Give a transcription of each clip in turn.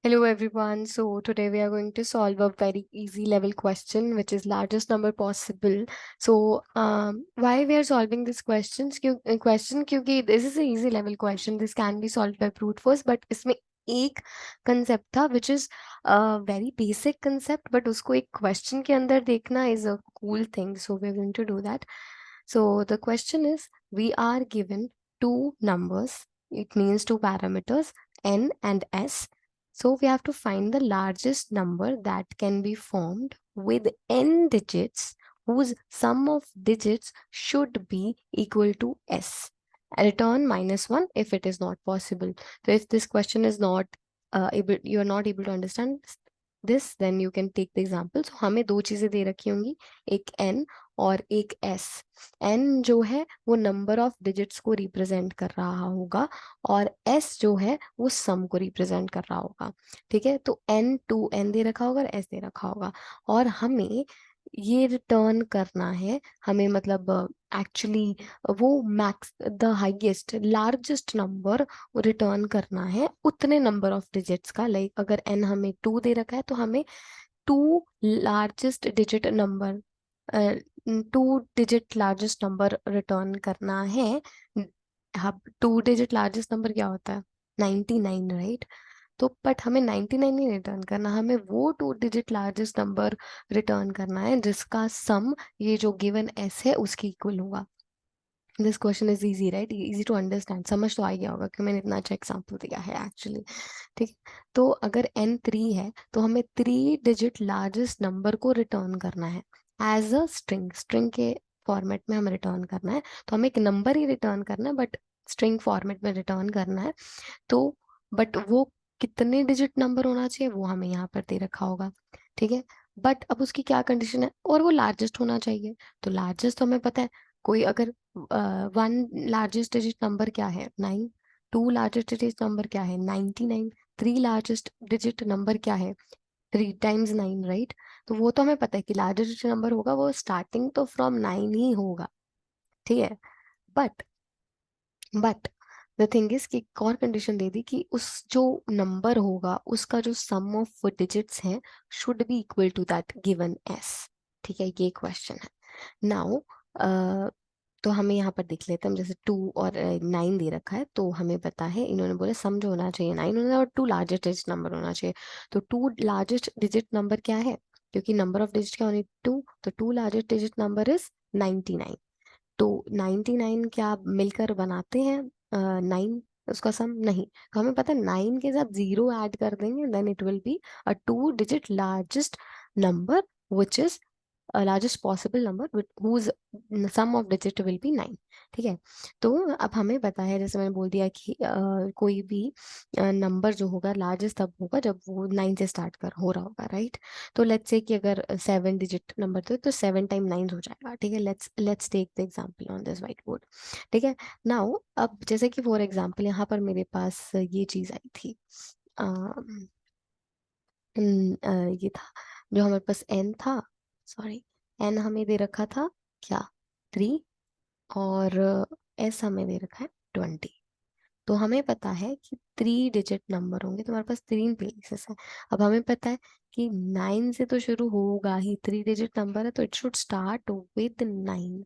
Hello everyone. So today we are going to solve a very easy level question, which is largest number possible. So why we are solving this question? क्योंकि this is a easy level question. This can be solved by brute force, but इसमें एक concept था, which is a very basic concept, but उसको एक question के अंदर देखना is a cool thing. So we're going to do that. So the question is, we are given two numbers. It means two parameters, n and s. So we have to find the largest number that can be formed with n digits whose sum of digits should be equal to s. Return -1 if it is not possible. So if this question is not you are not able to understand this, then you can take the example. So हमें दो चीजें दे रखी होंगी, एक n और एक s. n जो है वो नंबर ऑफ डिजिट्स को रिप्रेजेंट कर रहा होगा और s जो है वो सम को रिप्रेजेंट कर रहा होगा. ठीक है, तो n दे रखा होगा और s दे रखा होगा और हमें ये रिटर्न करना है. हमें मतलब एक्चुअली वो max the highest largest number return करना है उतने नंबर ऑफ डिजिट्स का. लाइक अगर n हमें 2 दे रखा है तो हमें two largest digit number two digit largest number return करना है. अब टू डिजिट लार्जेस्ट नंबर क्या होता है? 99, राइट? तो बट हमें 99 नहीं रिटर्न करना, हमें वो to digit largest number return करना है जिसका सम ये जो गिवन एस है उसकी इक्वल होगा. This question is easy, right? Easy to understand. समझ तो आ गया होगा कि मैंने इतना अच्छा एग्जाम्पल दिया है एक्चुअली. ठीक है, तो अगर n 3 है तो हमें 3 डिजिट लार्जेस्ट नंबर को रिटर्न करना है एज अ स्ट्रिंग. स्ट्रिंग के फॉर्मेट में हमें रिटर्न करना है, तो हमें एक नंबर ही रिटर्न करना है बट स्ट्रिंग फॉर्मेट में रिटर्न करना है. तो बट वो कितने डिजिट नंबर होना चाहिए वो हमें यहाँ पर दे रखा होगा. ठीक है, बट अब उसकी क्या कंडीशन है? और वो लार्जेस्ट होना चाहिए. तो लार्जेस्ट तो हमें पता है. कोई अगर वन लार्जेस्ट डिजिट नंबर क्या है? 9. टू लार्जेस्ट डिजिट नंबर क्या है? 99. थ्री लार्जेस्ट डिजिट नंबर क्या है? 3 × 9, राइट? तो वो तो हमें पता है कि लार्जेस्ट डिजिट नंबर होगा वो स्टार्टिंग तो फ्रॉम 9 ही होगा. ठीक है, but but the thing is कि एक और कंडीशन दे दी कि उस जो नंबर होगा उसका जो सम ऑफ डिजिट्स है should be equal to that given S. ठीक है, ये क्वेश्चन है. नाउ तो हमें यहाँ पर देख लेते हैं. हम जैसे 2 और 9 दे रखा है तो हमें पता है इन्होंने बोला सम जो होना चाहिए 9 होना और टू लार्जेस्ट डिजिट नंबर होना चाहिए. तो टू लार्जेस्ट डिजिट नंबर क्या है? क्योंकि नंबर ऑफ डिजिट क्या होनी? 2. तो two largest digit number is 99. तो 99 क्या मिलकर बनाते हैं 9? उसका सम नहीं. तो हमें पता है 9 के साथ 0 ऐड कर देंगे then it will be a two digit largest number which is largest possible number whose sum of digit will be 9. ठीक है, तो अब हमें पता है जैसे मैंने बोल दिया कि कोई भी नंबर जो होगा लार्जेस्ट तब होगा जब वो 9 से स्टार्ट कर हो रहा होगा, राइट? तो लेट्स से कि अगर 7 डिजिट नंबर तो 7 × 9 हो जाएगा. ठीक है, let's take the example on this white board. ठीक है, नाउ अब जैसे कि फॉर एग्जांपल यहाँ पर मेरे पास ये चीज आई थी. अम, ये था जो हमारे पास n था. सॉरी, n हमें दे रखा था क्या? 3. और s हमें दे रखा है 20. तो हमें पता है कि 3 डिजिट नंबर होंगे तो हमारे पास 3 प्लेसेस है. अब हमें पता है कि 9 से तो शुरू होगा ही. 3 डिजिट नंबर है तो it should start with 9,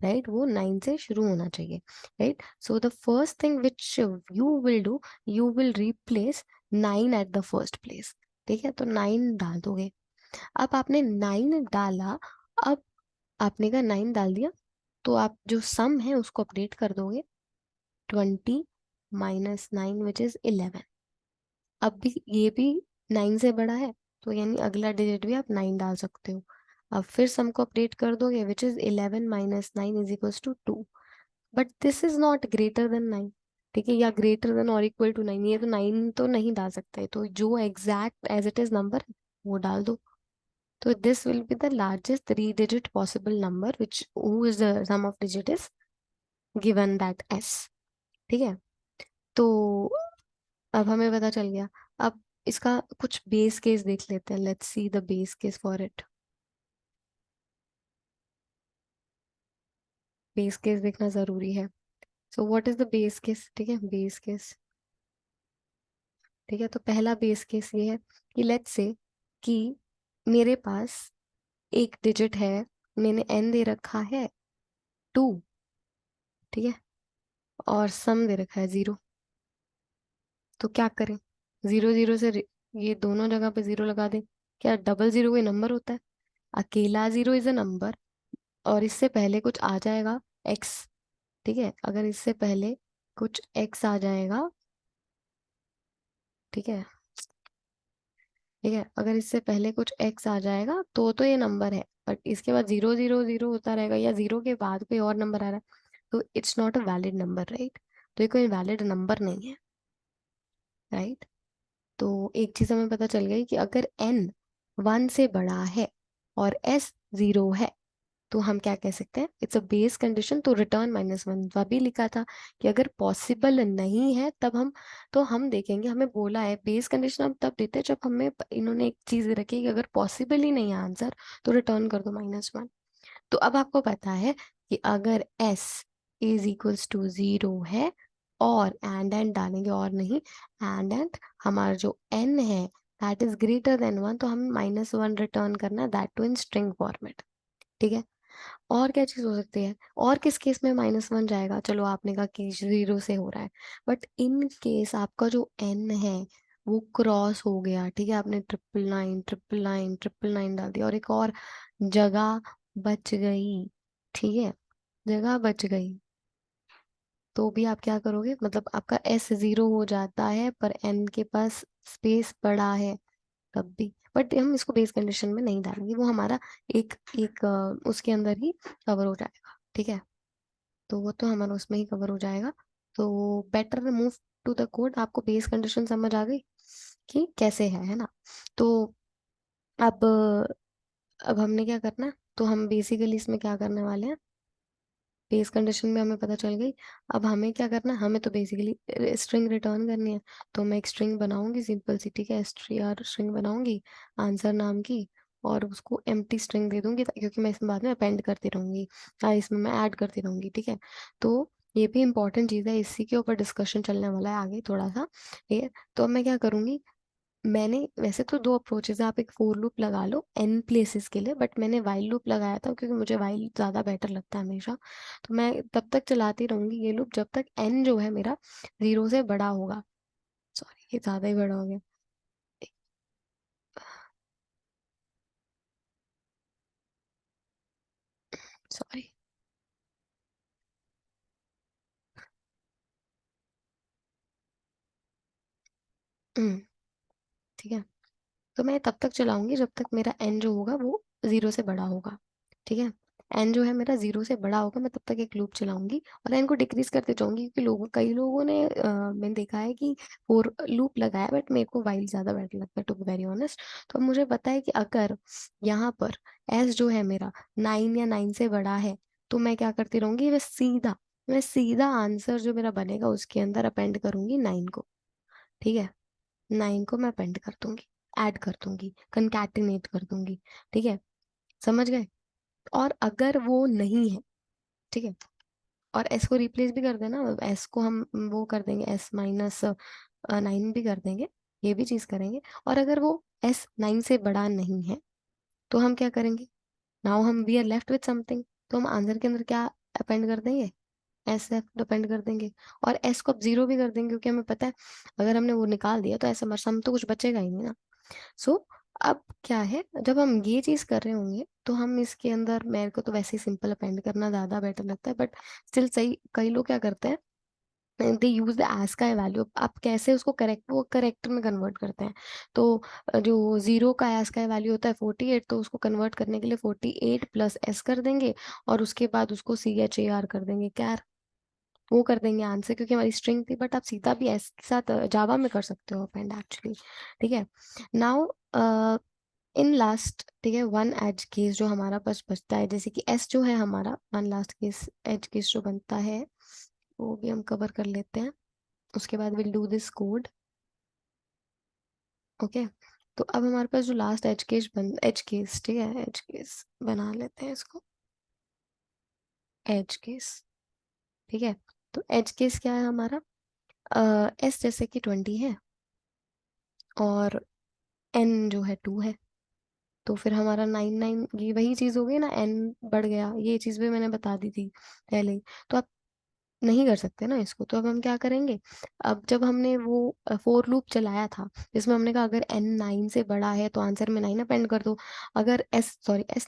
right? वो 9 से शुरू होना चाहिए, right? So the first thing which you will do, you will replace 9 at the first place. ठीक है, तो 9 डाल दोगे. अब आपने 9 डाला. अब आपने का 9 डाल दिया तो आप जो सम है उसको अपडेट कर दोगे. 20 -9 विच इज 11. अब भी ये भी 9 से बड़ा है तो यानी अगला डिजिट भी आप 9 डाल सकते हो. अब फिर सम को अपडेट कर दोगे which is 11 -9 is equal to 2. But this is not greater than 9. ठीक है, या ग्रेटर देन और इक्वल टू 9, ये तो 9 तो नहीं डाल सकते. तो जो exact as it is number वो डाल दो. So this will be the largest 3 digit possible number which whose sum of digit is given that s. ठीक है, तो अब हमें पता चल गया. अब इसका कुछ बेस केस देख लेते हैं. Let's see the base case for it. Base case देखना जरूरी है. So what is the base case? ठीक है, बेस केस ठीक है, तो पहला बेस केस ये है कि लेट्स से कि मेरे पास एक डिजिट है, मैंने n दे रखा है 2, ठीक है, और सम दे रखा है 0। तो क्या करें, 0 0 से ये दोनों जगह पे 0 लगा दें। क्या डबल 0 कोई नंबर होता है? अकेला 0 इज अ नंबर, और इससे पहले कुछ आ जाएगा x, ठीक है, अगर इससे पहले कुछ x आ जाएगा, ठीक है, ठीक है, अगर इससे पहले कुछ x आ जाएगा तो ये नंबर है, बट इसके बाद 0 0 0 होता रहेगा, या 0 के बाद कोई और नंबर आ रहा है, तो it's not a valid number, right? तो ये कोई वैलिड नंबर नहीं है, राइट? तो एक चीज हमें पता चल गई कि अगर n 1 से बड़ा है और s 0 है, तो हम क्या कह सकते हैं, इट्स अ बेस कंडीशन। तो रिटर्न -1 अभी लिखा था कि अगर पॉसिबल नहीं है तब हम, तो हम देखेंगे, हमें बोला है बेस कंडीशन हम तब देते हैं जब हमें इन्होंने एक चीज रखी कि अगर पॉसिबल ही नहीं है आंसर, तो रिटर्न कर दो -1। तो अब आपको पता है कि अगर s इज इक्वल्स टू 0 है, और एंड डालेंगे, और नहीं, एंड हमारा जो n है दैट इज ग्रेटर देन 1, तो हमें -1 रिटर्न करना है, that too in string format, ठीक है। और क्या चीज हो सकती है, और किस केस में -1 जाएगा? चलो आपने कहा कि 0 से हो रहा है, बट इन केस आपका जो n है वो क्रॉस हो गया, ठीक है, आपने 999 999 999 डाल दिया और एक और जगह बच गई, ठीक है, जगह बच गई, तो भी आप क्या करोगे, मतलब आपका s 0 हो जाता है पर n के पास स्पेस बड़ा है तब भी, बट हम इसको बेस कंडीशन में नहीं डालेंगे, वो हमारा एक एक उसके अंदर ही कवर हो जाएगा, ठीक है, तो वो तो हमारा उसमें ही कवर हो जाएगा। तो better move to the code, आपको बेस कंडीशन समझ आ गई कि कैसे है ना? तो अब अब हमने क्या करना है, तो हम बेसिकली इसमें क्या करने वाले हैं, बेस कंडीशन में हमें पता चल गई। अब हमें क्या करना है, हमें तो बेसिकली स्ट्रिंग रिटर्न करनी है, तो मैं एक स्ट्रिंग बनाऊंगी सिंपल सी, ठीक है, str स्ट्रिंग बनाऊंगी आंसर नाम की, और उसको एम्प्टी स्ट्रिंग दे दूंगी, क्योंकि मैं इसमें बाद में अपेंड करती रहूंगी, इसमें मैं ऐड करती रहूंगी, ठीक है। तो ये भी इंपॉर्टेंट चीज़ है, इसी के ऊपर डिस्कशन चलने वाला है आगे थोड़ा सा, ठीक है। तो अब मैं क्या करूंगी, मैंने वैसे तो दो अप्रोचेज है, आप एक फोर लूप लगा लो n प्लेसेस के लिए, बट मैंने वाइल लूप लगाया था क्योंकि मुझे वाइल ज़्यादा बेटर लगता है हमेशा। तो मैं तब तक चलाती रहूंगी ये लूप जब तक n जो है मेरा 0 से बड़ा होगा। सॉरी, ये ज़्यादा ही बड़ा हो गया, सॉरी। ठीक है, तो मैं तब तक चलाऊंगी जब तक मेरा एन जो होगा वो 0 से बड़ा होगा, ठीक है। एन जो है मेरा 0 से बड़ा होगा, मैं तब तक एक लूप चलाऊंगी और एन को डिक्रीज करते जाऊंगी, क्योंकि कई लोगों ने मैंने देखा है कि फोर लूप लगाया, बट मेरे को वाइल ज्यादा बेटर लगता है, टू बी वेरी ऑनेस्ट। तो अब मुझे पता है कि अगर यहाँ पर एस जो है मेरा 9 या 9 से बड़ा है, तो मैं क्या करती रहूंगी, मैं सीधा आंसर जो मेरा बनेगा उसके अंदर अपेंड करूंगी 9 को, ठीक है, 9 को मैं अपेंड कर दूंगी, ऐड कर दूंगी, कंकैटिनेट कर दूंगी, ठीक है, समझ गए। और अगर वो नहीं है, ठीक है, और एस को रिप्लेस भी कर देना, एस को हम वो कर देंगे, S-9 भी कर देंगे, ये भी चीज करेंगे। और अगर वो S-9 से बड़ा नहीं है, तो हम क्या करेंगे, नाउ हम we are left with something, तो हम आंसर के अंदर क्या अपेंड कर देंगे, एस एफ डिपेंड कर देंगे, और एस को अब 0 भी कर देंगे, क्योंकि हमें पता है अगर हमने वो निकाल दिया तो ऐसा सम तो कुछ बचेगा ही नहीं ना। सो अब क्या है, जब हम ये चीज कर रहे होंगे तो हम इसके अंदर, मेरे को तो वैसे ही सिंपल अपेंड करना ज्यादा बेटर लगता है, बट स्टिल सही, कई लोग क्या करते हैं, दे यूज द एस का वैल्यू, आप कैसे उसको करेक्ट, वो करेक्टर में कन्वर्ट करते हैं। तो जो 0 का एस का वैल्यू होता है 48, तो उसको कन्वर्ट करने के लिए 48 प्लस एस कर देंगे, और उसके बाद उसको CHAR कर देंगे, क्या वो कर देंगे आंसर, क्योंकि हमारी स्ट्रिंग थी, बट आप सीधा भी एस के साथ जावा में कर सकते हो अपेंड एक्चुअली, ठीक है। नाउ इन लास्ट, ठीक है, वन एज केस जो हमारा पास बचता है, जैसे कि एस जो है हमारा one last case, edge case जो बनता है वो भी हम कवर कर लेते हैं, उसके बाद will do this code, okay. तो अब हमारे पास जो लास्ट एज केस, ठीक है, एज केस बना लेते हैं इसको, एज केस, ठीक है। तो एज केस क्या है हमारा, एस जैसे कि 20 है, और n जो है 2 है। तो फिर हमारा 9 9 ये वही चीज़ हो गई ना, n बढ़ गया, ये चीज़ भी मैंने बता दी थी पहले ही। तो आप नहीं कर सकते ना इसको, तो अब हम क्या करेंगे, अब जब हमने वो फोर लूप चलाया था जिसमें हमने कहा अगर n 9 से बड़ा है तो आंसर में 9 अपेंड कर दो, अगर s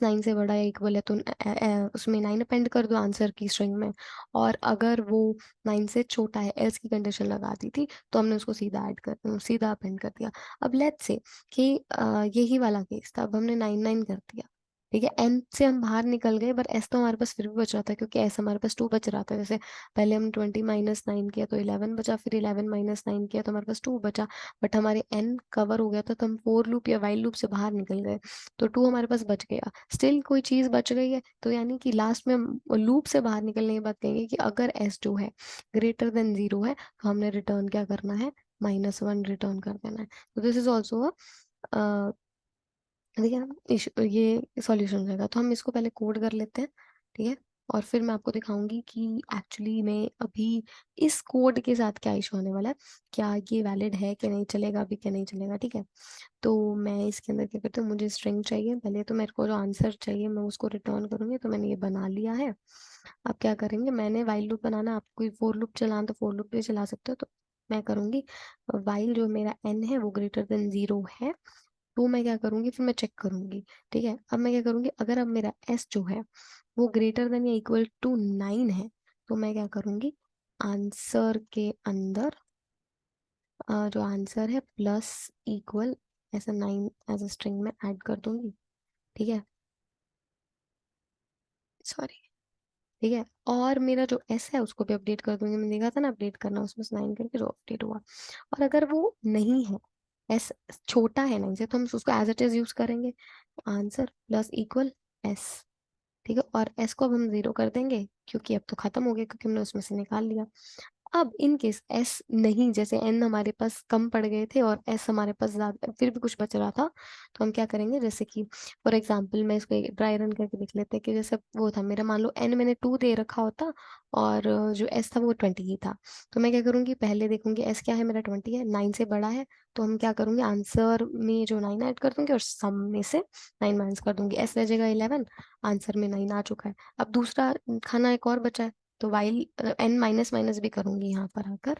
9 से बड़ा है इक्वल है तो उसमें 9 अपेंड कर दो आंसर की स्ट्रिंग में, और अगर वो 9 से छोटा है एल्स की कंडीशन लगा दी थी तो हमने उसको सीधा अपेंड कर दिया। अब लेट्स से कि यही वाला केस था, अब हमने 9 9 कर दिया, ठीक है, एन से हम बाहर निकल गए, पर एस तो हमारे पास फिर भी बच रहा था क्योंकि एस हमारे पास 2 बच रहा था। जैसे पहले हम 20 - 9 किया तो 11 बचा, फिर 11 - 9 किया तो हमारे पास 2 बचा, बट हमारे एन कवर हो गया था तो हम फोर लूप या वाइल लूप से बाहर निकल गए, तो 2 हमारे पास बच गया। स्टिल कोई चीज बच गई है, तो यानी कि लास्ट में हम लूप से बाहर निकलने के बाद कहेंगे कि अगर एस जो है ग्रेटर देन 0 है तो हमने रिटर्न क्या करना है, -1 रिटर्न कर देना है। तो दिस इज ऑल्सो देखिए ना, ये सॉल्यूशन हो जाएगा। तो हम इसको पहले कोड कर लेते हैं, ठीक है, और फिर मैं आपको दिखाऊंगी कि एक्चुअली में अभी इस कोड के साथ क्या इशू होने वाला है, क्या ये वैलिड है कि नहीं, चलेगा अभी क्या नहीं चलेगा, ठीक है। तो मैं इसके अंदर क्या करती हूँ, मुझे स्ट्रिंग चाहिए, पहले तो मेरे को जो आंसर चाहिए मैं उसको रिटर्न करूंगी, तो मैंने ये बना लिया है। अब क्या करेंगे, मैंने वाइल लूप बनाना, आप कोई फोर लूप चलाना तो फोर लूप भी चला सकते हो, तो मैं करूंगी वाइल जो मेरा एन है वो ग्रेटर देन 0 है, तो मैं क्या करूंगी, फिर मैं चेक करूंगी, ठीक है। अब मैं क्या करूंगी, अगर अब मेरा एस जो है वो ग्रेटर देन या इक्वल टू 9 है, तो मैं क्या करूंगी, आंसर के अंदर जो आंसर है प्लस इक्वल ऐसा 9 एज अ स्ट्रिंग में ऐड कर दूंगी, ठीक है, सॉरी, ठीक है। और मेरा जो एस है उसको भी अपडेट कर दूंगी, मैंने देखा था ना अपडेट करना, उसमें से 9 करके जो अपडेट हुआ। और अगर वो नहीं है, एस छोटा है 9 से, तो हम उसको एज इट इज यूज करेंगे, आंसर प्लस इक्वल एस, ठीक है, और एस को अब हम 0 कर देंगे क्योंकि अब तो खत्म हो गया, क्योंकि हमने उसमें से निकाल लिया। अब इन केस एस नहीं, जैसे एन हमारे पास कम पड़ गए थे और एस हमारे पास ज्यादा फिर भी कुछ बच रहा था, तो हम क्या करेंगे, जैसे कि फॉर एग्जांपल मैं इसको ड्राई रन करके देख लेते हैं कि जैसे वो था मेरा, मान लो एन मैंने 2 दे रखा होता और जो एस था वो 20 ही था, तो मैं क्या करूंगी, पहले देखूंगी एस क्या है, मेरा 20 है, 9 से बड़ा है, तो हम क्या करूंगे, आंसर में जो 9 ऐड कर दूंगी और सम में से 9 माइनस कर दूंगी, एस रह जाएगा 11, आंसर में 9 आ चुका है। अब दूसरा खाना एक और बचा है, तो वाइल एन माइनस माइनस भी करूंगी यहाँ पर आकर,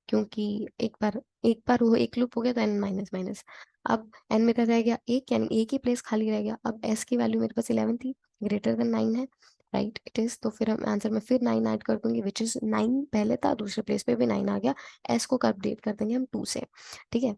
क्योंकि एक बार वो एक लूप हो गया तो एन माइनस माइनस। अब एन मेरा रह गया एक, यानी एक ही प्लेस खाली रह गया। अब एस की वैल्यू मेरे पास 11 थी, ग्रेटर देन 9 है, राइट इट इज, तो फिर हम आंसर में फिर 9 ऐड कर दूंगी, विच इज 9 पहले था, दूसरे प्लेस पे भी 9 आ गया, एस को अपडेट कर देंगे हम 2 से, ठीक है।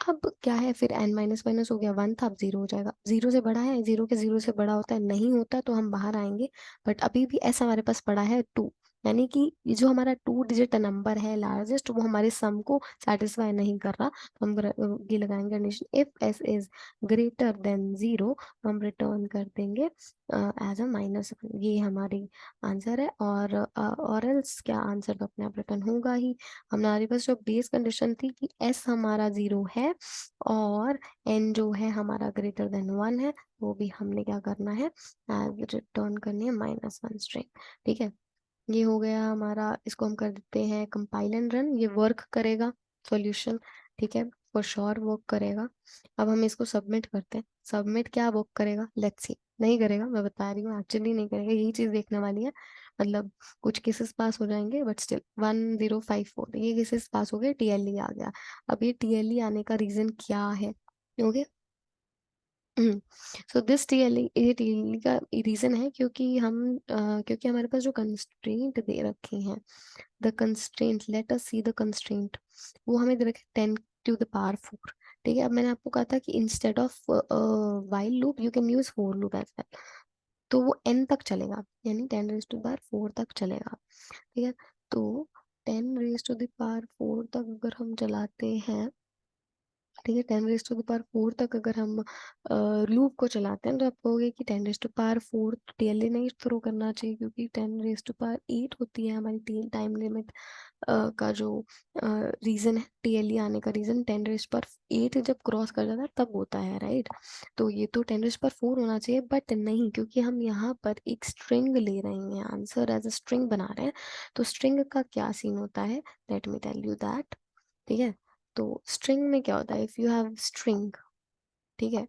अब क्या है, फिर एन माइनस माइनस हो गया, 1 था, अब 0 हो जाएगा, 0 से बड़ा है, 0 के 0 से बड़ा होता है, नहीं होता तो हम बाहर आएंगे, बट अभी भी एस हमारे पास पड़ा है 2, यानी कि ये जो हमारा 2 डिजिट नंबर है लार्जेस्ट, वो हमारे सम को सेटिस्फाई नहीं कर रहा, तो हम ये लगाएंगे condition, if S is greater than 0, हम रिटर्न कर देंगे एज अ -1, ये हमारी आंसर है। और एल्स क्या, आंसर तो अपने आप रिटर्न होगा ही। हमारे पास जो बेस कंडीशन थी कि एस हमारा 0 है और एन जो है हमारा ग्रेटर देन 1 है, वो भी हमने क्या करना है, एज रिटर्न करनी है -1 स्ट्रिंग, ठीक है। ये हो गया हमारा, इसको हम कर देते हैं कंपाइल एंड रन, ये वर्क करेगा सॉल्यूशन, ठीक है, फॉर श्योर वर्क करेगा। अब हम इसको सबमिट करते हैं, सबमिट क्या वर्क करेगा, लेट्स सी, नहीं करेगा, मैं बता रही हूँ एक्चुअली नहीं करेगा, यही चीज देखने वाली है, मतलब कुछ केसेस पास हो जाएंगे बट स्टिल 1054 ये केसेस पास हो गए, टीएलई आ गया। अब ये टीएलई आने का रीजन क्या है, ओके, सो दिस टीएलई, ये टीएलई का रीजन है क्योंकि क्योंकि हमारे पास जो कंस्ट्रेंट दे रखे हैं, the constraint, let us see the constraint, वो हमें दे रखे 10⁴, ठीक है। अब मैंने आपको कहा था कि instead of while loop you can use for loop as well, तो वो n तक चलेगा, यानी 10⁴ तक चलेगा, ठीक है। तो 10⁴ तक अगर हम चलाते हैं, ठीक है, 10⁴ तक अगर हम लूप को चलाते हैं, तो आप कहोगे कि 10⁴ टीएलए नहीं थ्रो करना चाहिए, क्योंकि 10⁸ होती है हमारी टाइम लिमिट का जो रीजन है, टीएलई आने का रीजन 10⁸ जब क्रॉस कर जाता है तब होता है, राइट। तो ये तो 10⁴ होना चाहिए, बट नहीं, क्योंकि हम यहाँ पर एक स्ट्रिंग ले रहे हैं, आंसर एज अ स्ट्रिंग बना रहे हैं, तो स्ट्रिंग का क्या सीन होता है, let me tell you that, ठीक है। तो स्ट्रिंग में क्या होता है, इफ यू हैव स्ट्रिंग, ठीक है,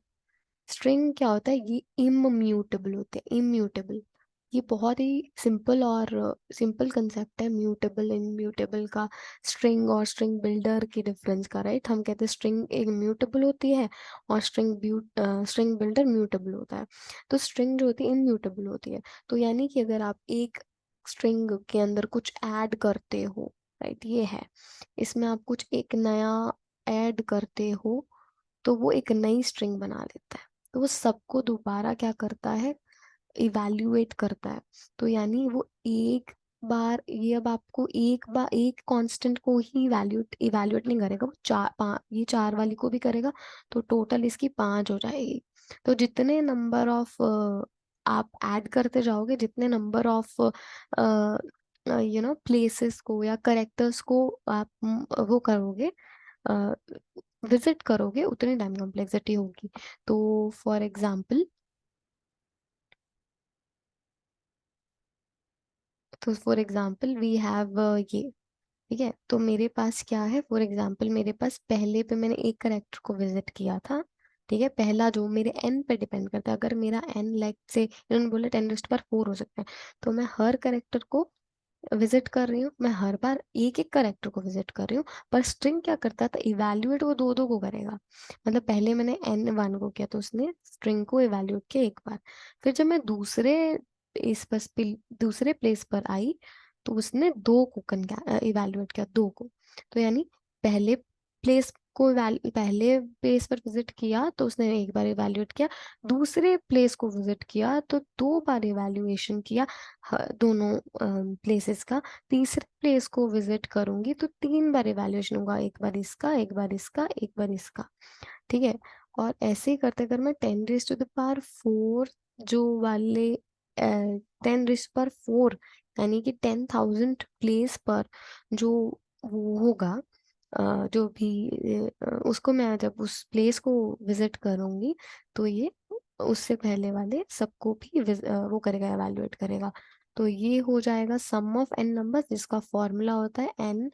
स्ट्रिंग क्या होता है, ये इम्यूटेबल होते हैं, इम्यूटेबल। ये बहुत ही सिंपल और सिंपल कंसेप्ट है म्यूटेबल इम्यूटेबल का, स्ट्रिंग और स्ट्रिंग बिल्डर की डिफरेंस का, राइट। हम कहते हैं स्ट्रिंग इम्यूटेबल होती है और स्ट्रिंग बिल्डर म्यूटेबल होता है। तो स्ट्रिंग जो होती है इम्यूटेबल होती है, तो यानी कि अगर आप एक स्ट्रिंग के अंदर कुछ ऐड करते हो, राइट, ये है, इसमें आप कुछ एक नया ऐड करते हो, तो वो एक नई स्ट्रिंग बना लेता है। तो वो सबको दोबारा क्या करता है, इवैल्यूएट करता है। तो यानी वो एक बार, ये अब आपको एक बार एक कांस्टेंट को ही इवैल्यूएट इवैल्यूएट नहीं करेगा, वो ये चार वाली को भी करेगा, तो टोटल इसकी 5 हो जाएगी। तो जितने नंबर ऑफ आप ऐड करते जाओगे, जितने नंबर ऑफ प्लेसेस को या करेक्टर्स को आप वो करोगे, विजिट करोगे, उतनी टाइम कॉम्प्लेक्सिटी होगी। तो फॉर एग्जाम्पल, वी हैव ये, ठीक है, तो मेरे पास क्या है, फॉर एग्जाम्पल मेरे पास पहले पे मैंने एक करेक्टर को विजिट किया था, ठीक है, पहला जो मेरे एन पे डिपेंड करता है, अगर मेरा एन लाइक से इन्होंने बोला 10⁻⁴ हो सकता है, तो मैं हर करेक्टर को विजिट कर रही हूँ, मैं हर बार एक एक करेक्टर को विजिट कर रही हूँ। पर स्ट्रिंग क्या करता था, इवैल्यूएट वो दो दो को करेगा। मतलब पहले मैंने n1 को किया, तो उसने स्ट्रिंग को इवैल्यूएट किया एक बार, फिर जब मैं दूसरे प्लेस पर आई, तो उसने दो को इवैल्यूएट किया, दो को। तो यानी पहले पहले प्लेस पर विजिट किया तो उसने एक बार इवैल्यूएट किया, दूसरे प्लेस को विजिट किया तो 2 बार इवैल्यूएशन किया दोनों प्लेसेस का। तीसरे प्लेस को विजिट करूंगी तो 3 बार इवैल्यूएशन होगा, एक बार इसका, एक बार इसका, एक बार इसका, ठीक है। और ऐसे ही करते कर मैं 10⁻⁴ जो वाले 10⁻⁴, यानी कि 10,000 प्लेस पर जो वो होगा, जो भी उसको मैं जब उस प्लेस को विजिट करूंगी, तो ये उससे पहले वाले सबको भी वो करेगा, एवेलुएट करेगा। तो ये हो जाएगा सम ऑफ एन नंबर, जिसका फॉर्मूला होता है n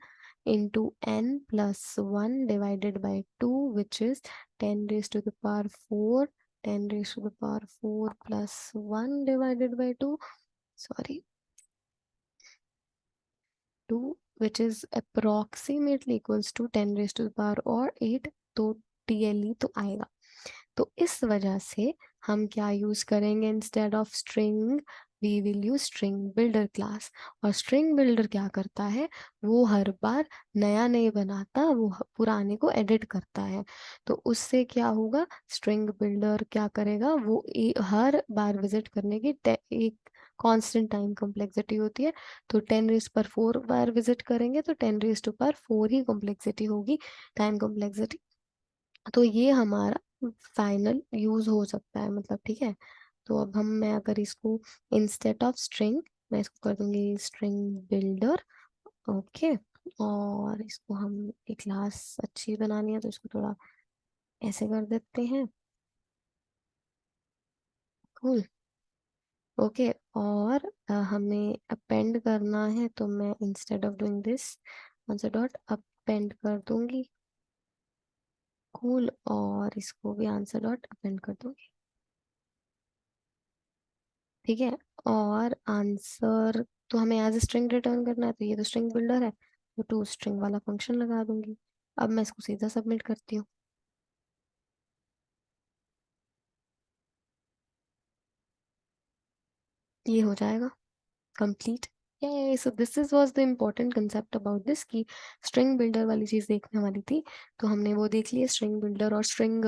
into n+1 divided by 2, which is 10⁻⁴, 10⁻⁴ plus 1 divided by 2, sorry 2, which is approximately equals to 10⁻⁸ तो TLE तो आएगा। तो इस वजह से हम क्या यूज करेंगे, instead of string we will use string builder class. और स्ट्रिंग बिल्डर क्या करता है, वो हर बार नया नहीं बनाता, वो पुराने को एडिट करता है। तो उससे क्या होगा, स्ट्रिंग बिल्डर क्या करेगा, वो हर बार विजिट करने की एक कांस्टेंट टाइम कॉम्प्लेक्सिटी होती है। तो 10⁻⁴ बार विजिट करेंगे तो 10⁻⁴ ही कॉम्प्लेक्सिटी होगी, टाइम कॉम्प्लेक्सिटी। तो ये हमारा फाइनल यूज हो सकता है, मतलब ठीक है। तो अब मैं अगर इसको इंस्टेड ऑफ स्ट्रिंग, मैं इसको कर दूंगी स्ट्रिंग बिल्डर, ओके। और इसको हम एक क्लास अच्छी बनानी है, तो इसको थोड़ा ऐसे कर देते हैं, कूल, ओके। और हमें अपेंड करना है, तो मैं instead of doing this answer dot append कर दूंगी, कूल। और इसको भी आंसर डॉट अपेंड कर दूंगी, ठीक है। और आंसर तो हमें एज स्ट्रिंग रिटर्न करना है, तो ये तो स्ट्रिंग बिल्डर है, तो टू स्ट्रिंग वाला फंक्शन लगा दूंगी। अब मैं इसको सीधा सबमिट करती हूँ, ये हो जाएगा कंप्लीट। ये सो this is was the important concept about this, कि स्ट्रिंग बिल्डर वाली चीज देखने वाली थी, तो हमने वो देख लिया, स्ट्रिंग बिल्डर और स्ट्रिंग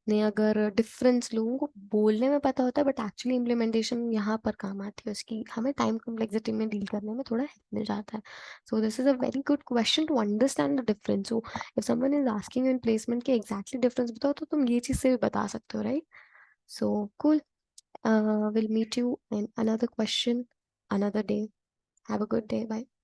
ने अगर डिफरेंस लोगों को बोलने में पता होता है, बट एक्चुअली इम्प्लीमेंटेशन यहाँ पर काम आती है उसकी, हमें टाइम कॉम्प्लेक्सिटी में डील करने में थोड़ा हेल्प मिल जाता है। So this is a very good question to understand the difference. So if someone is asking in placement के एग्जैक्टली डिफरेंस बताओ, तो तुम ये चीज से भी बता सकते हो, right. So cool, we'll meet you in another question another day. Have a good day. Bye.